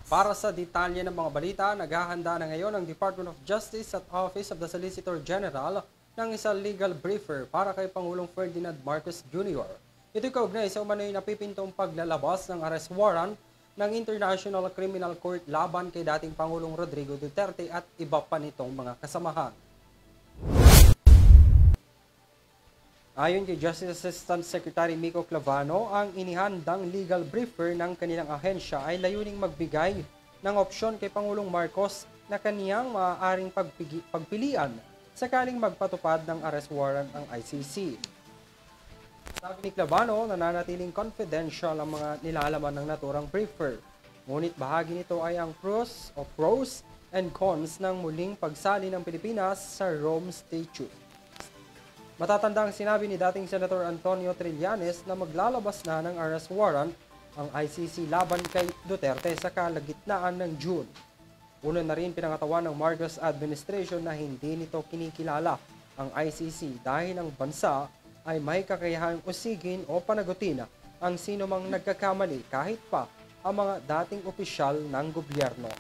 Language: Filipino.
Para sa detalye ng mga balita, naghahanda na ngayon ang Department of Justice at Office of the Solicitor General ng isang legal briefer para kay Pangulong Ferdinand Marcos Jr. Ito'y kaugnay sa umano'y napipintong paglalabas ng arrest warrant ng International Criminal Court laban kay dating Pangulong Rodrigo Duterte at iba pa nitong mga kasamahan. Ayon kay Justice Assistant Secretary Mico Clavano, ang inihandang legal briefer ng kanilang ahensya ay layuning magbigay ng opsyon kay Pangulong Marcos na kaniyang maaaring pagpilian sakaling magpatupad ng arrest warrant ang ICC. Sabi ni Clavano, nananatiling confidential ang mga nilalaman ng naturang briefer. Ngunit bahagi nito ay ang pros and cons ng muling pagsali ng Pilipinas sa Rome Statute. Matatandang sinabi ni dating Senator Antonio Trillanes na maglalabas na ng arrest warrant ang ICC laban kay Duterte sa kalagitnaan ng June. Una na rin pinangatawan ng Marcos administration na hindi nito kinikilala ang ICC dahil ang bansa ay may kakayahang usigin o panagutin ang sino mang nagkakamali kahit pa ang mga dating opisyal ng gobyerno.